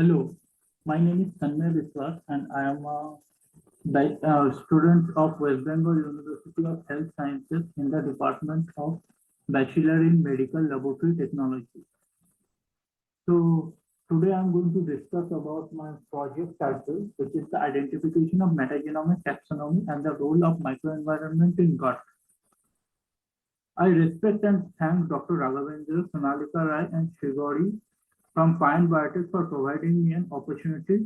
Hello, my name is Biswas and I am a student of West Bengal University of Health Sciences in the Department of Bachelor in Medical Laboratory Technology. So today I'm going to discuss about my project title, which is the identification of metagenomic taxonomy and the role of microenvironment in gut. I respect and thank Dr. Raghavendra, Sonalika Rai and Shigori from Pine Biotech for providing me an opportunity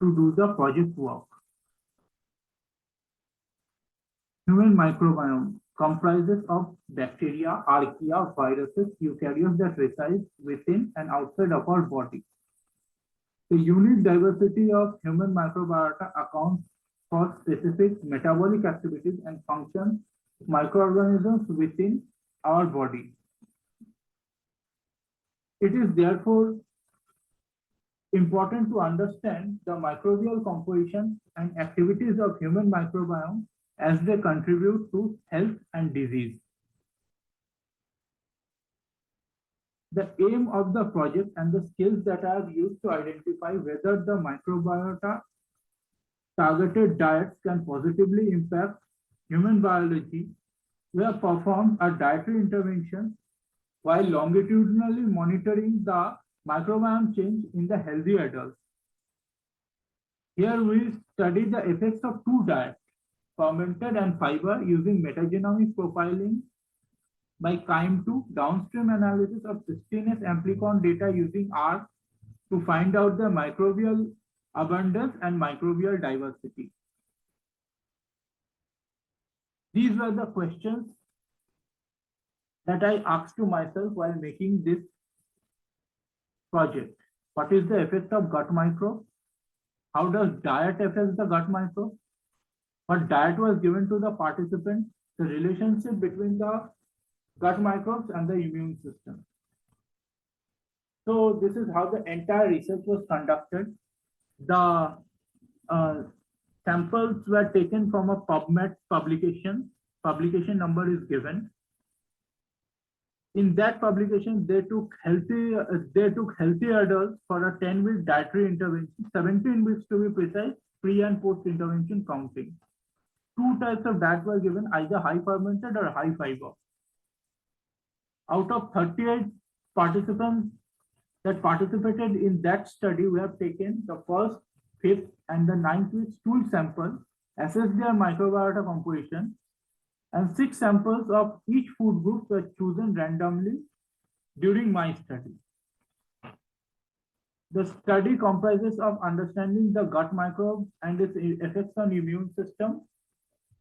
to do the project work. Human microbiome comprises of bacteria, archaea, viruses, eukaryotes that reside within and outside of our body. The unique diversity of human microbiota accounts for specific metabolic activities and functions microorganisms within our body. It is therefore important to understand the microbial composition and activities of human microbiome as they contribute to health and disease. The aim of the project and the skills that are used to identify whether the microbiota targeted diets can positively impact human biology. We have performed a dietary intervention while longitudinally monitoring the microbiome change in the healthy adults. Here we study the effects of two diets, fermented and fiber, using metagenomic profiling by QIIME2 downstream analysis of susceptibility Amplicon data using R to find out the microbial abundance and microbial diversity. These were the questions that I asked to myself while making this project. What is the effect of gut microbe? How does diet affect the gut microbe? What diet was given to the participants? The relationship between the gut microbes and the immune system. So this is how the entire research was conducted. The samples were taken from a PubMed publication. Publication number is given. In that publication, they took healthy adults for a 10-week dietary intervention, 17 weeks to be precise, pre and post intervention counting. Two types of diet were given, either high fermented or high fiber. Out of 38 participants that participated in that study, we have taken the first, 5th, and the 9th week stool sample, assessed their microbiota composition, and 6 samples of each food group were chosen randomly during my study. The study comprises of understanding the gut microbes and its effects on immune system,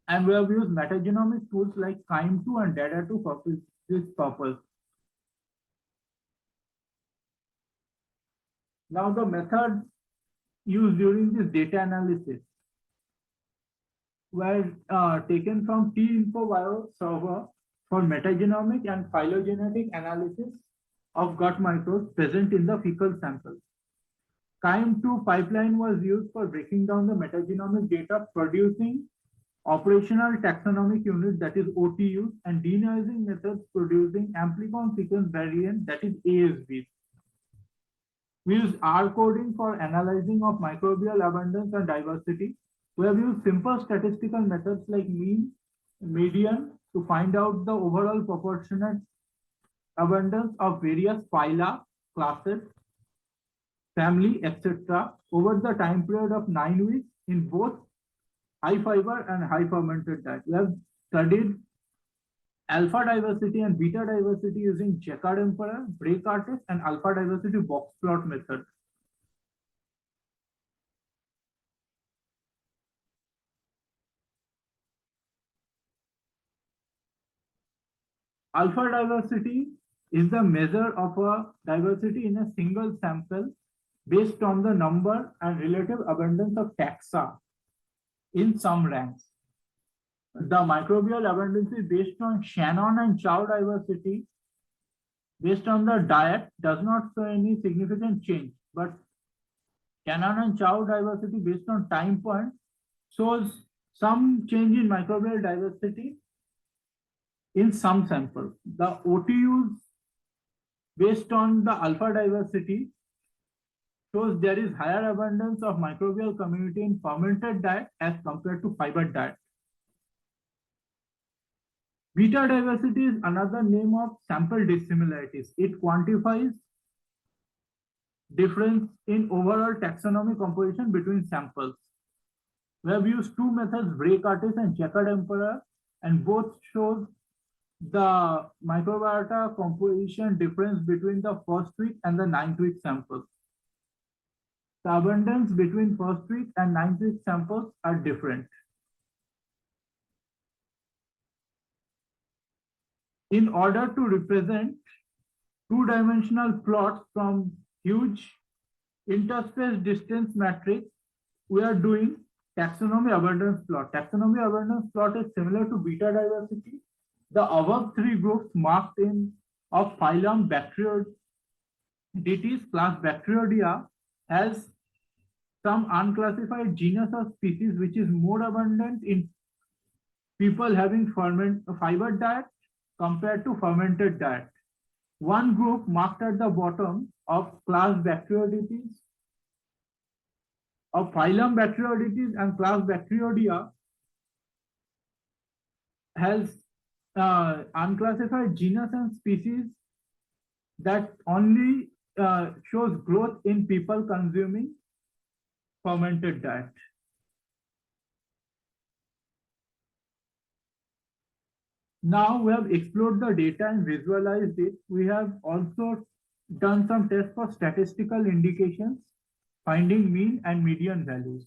and we have used metagenomic tools like QIIME2 and Data2 for this purpose. Now the methods used during this data analysis were taken from T-InfoBio server for metagenomic and phylogenetic analysis of gut microbes present in the fecal samples. QIIME2 pipeline was used for breaking down the metagenomic data, producing operational taxonomic unit, that is OTUs, and denoising methods producing Amplicon sequence variant, that is ASVs. We use R coding for analyzing of microbial abundance and diversity. We have used simple statistical methods like mean, median to find out the overall proportionate abundance of various phyla, classes, family, etc. over the time period of 9 weeks in both high fiber and high fermented diet. We have studied alpha diversity and beta diversity using checkered emperor, break artist, and alpha diversity box plot method. Alpha diversity is the measure of a diversity in a single sample based on the number and relative abundance of taxa in some ranks. The microbial abundance is based on Shannon and Chow diversity. Based on the diet, does not show any significant change, but Shannon and Chow diversity based on time point shows some change in microbial diversity in some samples. The OTUs based on the alpha diversity shows there is higher abundance of microbial community in fermented diet as compared to fiber diet. Beta diversity is another name of sample dissimilarities. It quantifies difference in overall taxonomy composition between samples. We have used two methods, Bray-Curtis and checkered emperor, and both shows the microbiota composition difference between the first week and the 9th week samples. The abundance between first week and 9th week samples are different. In order to represent two-dimensional plots from huge interspace distance matrix, we are doing taxonomy abundance plot. Taxonomy abundance plot is similar to beta diversity. The above three groups marked in of phylum Bacteroidetes class Bacteroidea has some unclassified genus or species which is more abundant in people having fiber diet compared to fermented diet. One group marked at the bottom of class Bacteroidetes, of phylum Bacteroidetes and class Bacteroidea has unclassified genus and species that only shows growth in people consuming fermented diet. Now we have explored the data and visualized it. We have also done some tests for statistical indications, finding mean and median values.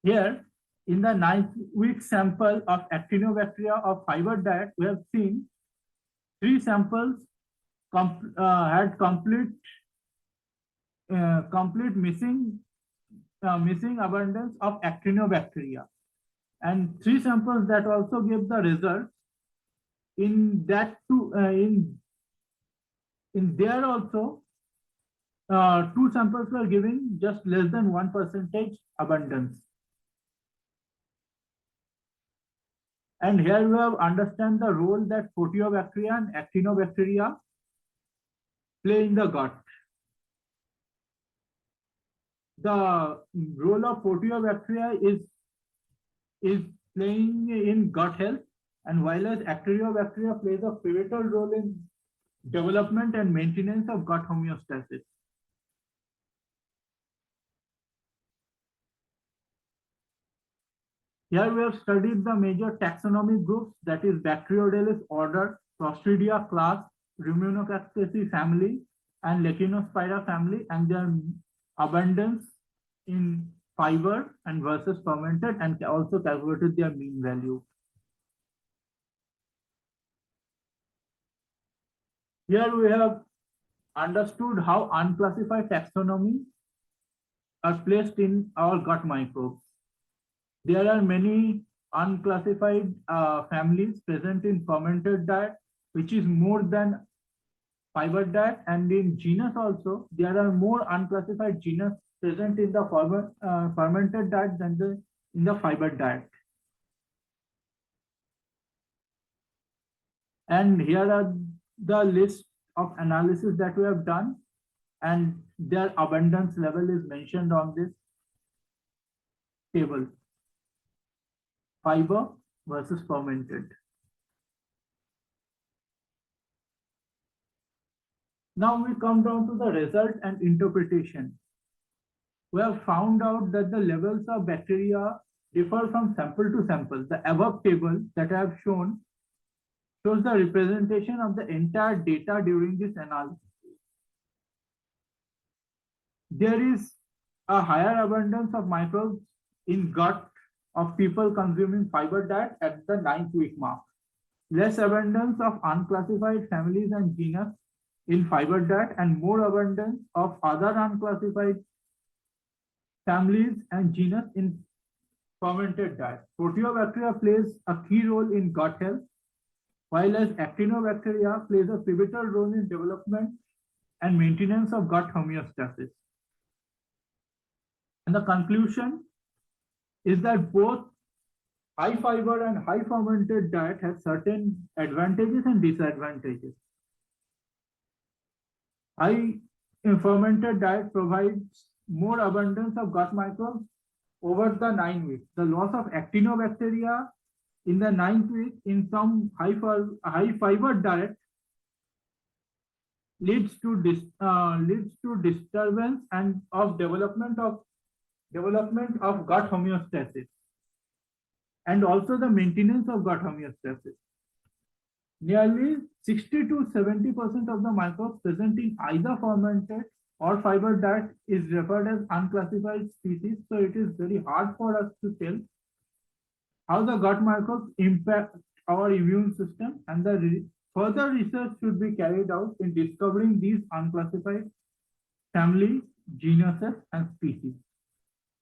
Here, in the 9th week sample of actinobacteria of fiber diet, we have seen 3 samples had complete missing abundance of actinobacteria, and 3 samples that also gave the result. In that too, in there also, 2 samples were giving just less than 1% abundance. And here we have understand the role that Photiobacteria and Actinobacteria play in the gut. The role of Photiobacteria is playing in gut health, and while as Actinobacteria plays a pivotal role in development and maintenance of gut homeostasis. Here we have studied the major taxonomic groups, that is Bacteroidetes order, Clostridia class, Ruminocastaceae family, and Lechinospira family, and their abundance in fiber and versus fermented, and also calculated their mean value. Here we have understood how unclassified taxonomy are placed in our gut microbes. There are many unclassified families present in fermented diet, which is more than fiber diet, and in genus also there are more unclassified genus present in the fermented diet than in the fiber diet. And here are the list of analysis that we have done, and their abundance level is mentioned on this table. Fiber versus fermented. Now we come down to the result and interpretation. We have found out that the levels of bacteria differ from sample to sample. The above table that I have shown shows the representation of the entire data during this analysis. There is a higher abundance of microbes in gut of people consuming fiber diet at the 9th week mark. Less abundance of unclassified families and genus in fiber diet, and more abundance of other unclassified families and genus in fermented diet. Proteobacteria plays a key role in gut health, while as Actinobacteria plays a pivotal role in development and maintenance of gut homeostasis. And the conclusion is that both high fiber and high fermented diet have certain advantages and disadvantages. High fermented diet provides more abundance of gut microbes over the 9 weeks. The loss of actinobacteria in the 9th week in some high fiber diet leads to disturbance and of development of gut homeostasis, and also the maintenance of gut homeostasis. Nearly 60 to 70% of the microbes present in either fermented or fiber diet is referred as unclassified species. So it is very hard for us to tell how the gut microbes impact our immune system, and the further research should be carried out in discovering these unclassified families, genuses, and species.